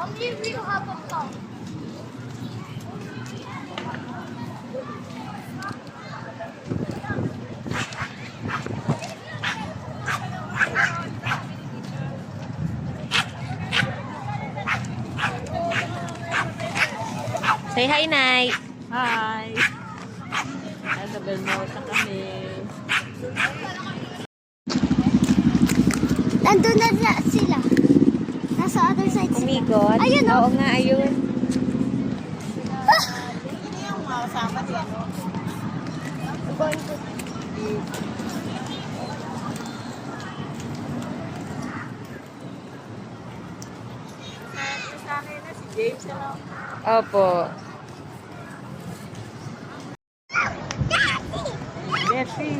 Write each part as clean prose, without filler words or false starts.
Only if you have a phone. Say hi, Nay. Hi! Nasa Belmosa kami. Nandun na sila. Nasa other side sila. Umigot. Ayun, oh. Oo nga, ayun. Hindi yung makasama din. Sa akin na si James. Opo. Dirty.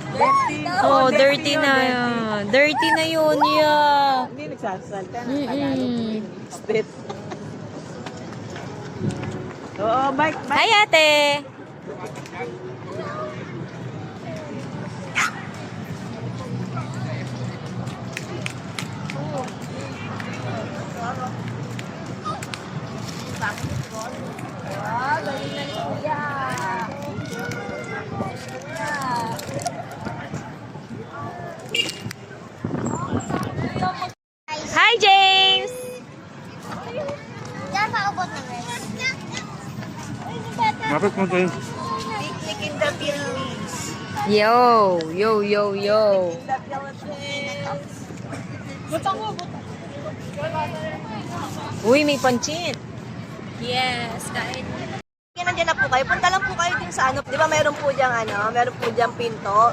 Oh, dirty na yan. Dirty na yun, yeah. Hindi nagsasalta na Tagalog. Split. Oo, bike. Hi, ate. Hi, James. Diyan maabot na guys. Mapit mo tayo. Picnic in the Philippines. Yo, yo, yo, yo. The Philippines. Uy, may pancit. Yes, kain. Nandiyan na po kayo. Punta lang po kayo din sa ano. Di ba meron po diyang pinto.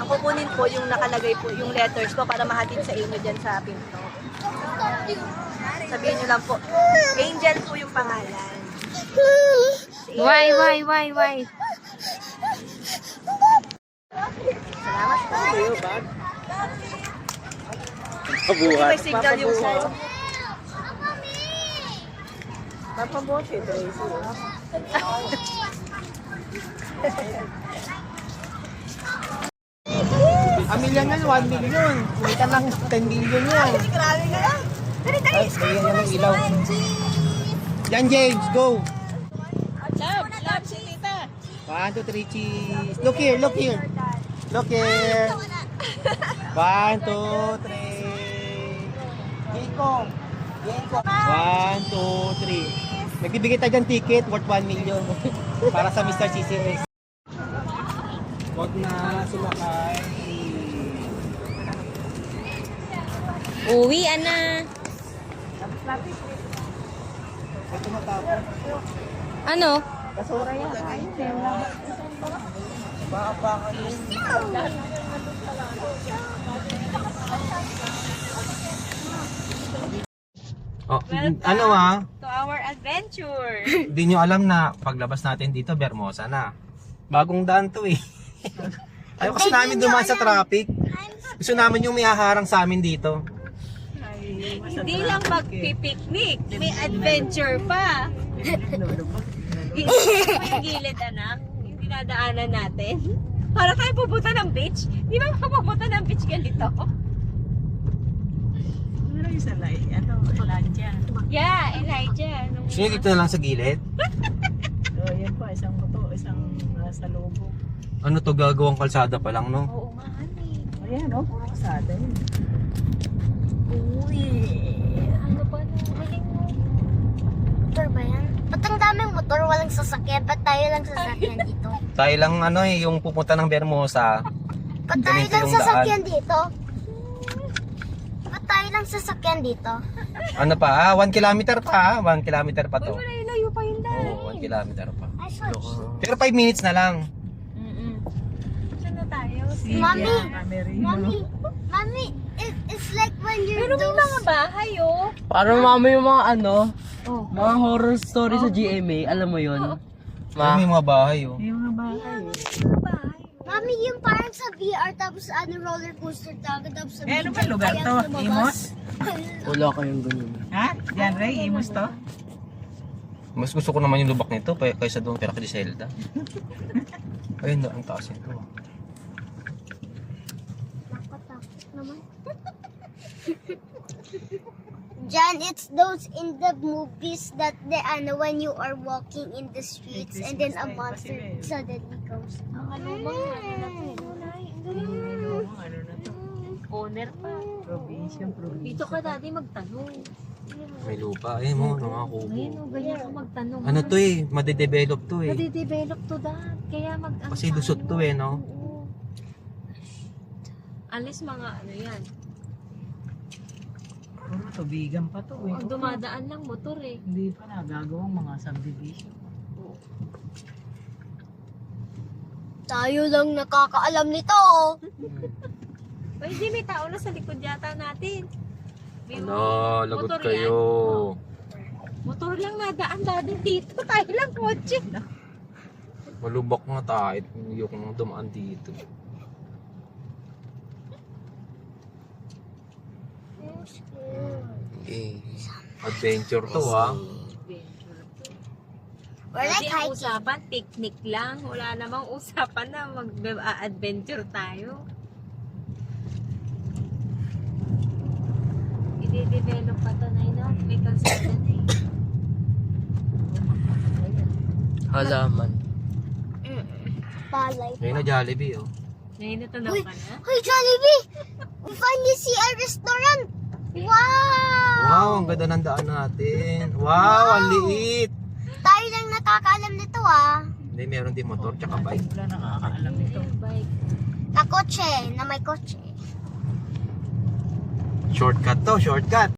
Ang kukunin po yung nakalagay po yung letters ko para mahatid sa inyo dyan sa pinto. Sabihin nyo lang po, Angel po yung pangalan. Why? Salamat po. Kabuhat. May signal yung sa'yo. Papabote, Tracy. Pamilya nga 1 million. Kumita lang 10 million yan. Grabe ka lang. Dali, dali. Ay, ayan yan ang ilaw. Yan, James, go. Love si Tita. 1, 2, 3, cheese. Look here. Look here. 1, 2, 3. Jacob. 1, 2, 3. Nagbibigay tayo ng ticket worth 1 million para sa Mr. CCS. Huwag na sumakay. Uwi, ana. Ito matapos. Ano? Basura yan. Baka Oh, ano To our adventure. Hindi nyo alam na paglabas natin dito, Bermosa na. Bagong daan to eh. Ayaw kasi namin dumaan sa traffic. Gusto namin yung may haharang sa amin dito. Hindi lang magpipiknik, may adventure pa. Hindi pa yung gilid, anak. Yung dinadaanan natin. Para tayo pupunta ng beach. Di ba pupunta ng beach ganito? Ano yung sa Elijah? Yeah, Elijah. Gusto nyo dito na lang sa gilid? So, yan po, isang moto, isang nasa lobo. Ano to, gagawang kalsada pa lang, no? Oo nga, honey. Ayan, oh, puro kasada yun. Uy, ano ba nung galing mo? Motor ba yan? Ba't ang daming motor? Walang sasakyan. Ba't tayo lang sasakyan dito? Tayo lang ano eh, yung pupunta ng Bermosa. Ba't tayo Ganito lang yung sasakyan dito? Ba't tayo lang sasakyan dito? Ano pa? 1 kilometer pa. 1 kilometer pa to. Layo pa yun dahil. Oo, 1 kilometer pa. I saw Pero 5 minutes na lang. Saan na tayo? Mommy, Camerino. Mommy, it's like when you're Pero may mga bahay, oh. Parang mama yung mga mga horror story sa GMA, alam mo yun? May mga bahay oh. Yung mga bahay. Mommy, yung parang sa VR, tapos roller coaster tapos sa Ano ba lugar to? Imos? Wala kayong ganun. Ha? Diyan, Ray? Imos to? Mas gusto ko naman yung lubak nito kaysa doon kay Rocky Zelda. Ayun na, ang taas nito. Nakatakot naman. Jan, it's those in the movies that when you are walking in the streets and then a monster suddenly comes. Ang alumang ano na to eh. Nunay, ang galing. Ano na to? Owner pa. Probinsya. Dito ka dati magtanong. May lupa. Ayun mo, mga kubo. Ngayon o, ganyan ka magtanong. Ano to eh, madedevelop to eh. Nade-develop to that. Kaya Kasi lusot to eh, no? Oo. Alis mga ano yan. Puro tubigan pa to eh. Ang dumadaan lang motor eh. Hindi pa nagagawang mga subdivision. Tayo lang nakakaalam nito. Pwede may tao na sa likod yata natin. May Ano, lagot motor kayo. yan. Motor lang nadaan dati dito. Tayo lang kotse. Malubak nga tayo. Hindi ko nang dumaan dito. Eh, adventure to ha. We're like Kasi ang hiking. usapan, picnic lang. Wala namang usapan na mag-adventure tayo. I-develop pa to na no? May kalsada na eh. Halaman. Palay. Ngayon na Jollibee oh. Ngayon natanaw ka na? Hey, Jollibee! We finally see a restaurant! Wow! Wow, ang ganda ng daan natin. Wow, ang liit. Tayo lang nakakaalam nito ah. Hindi, meron din motor tsaka bike. Wala nakakaalam nito. Bike. Na kotse, na may kotse. Shortcut to, shortcut.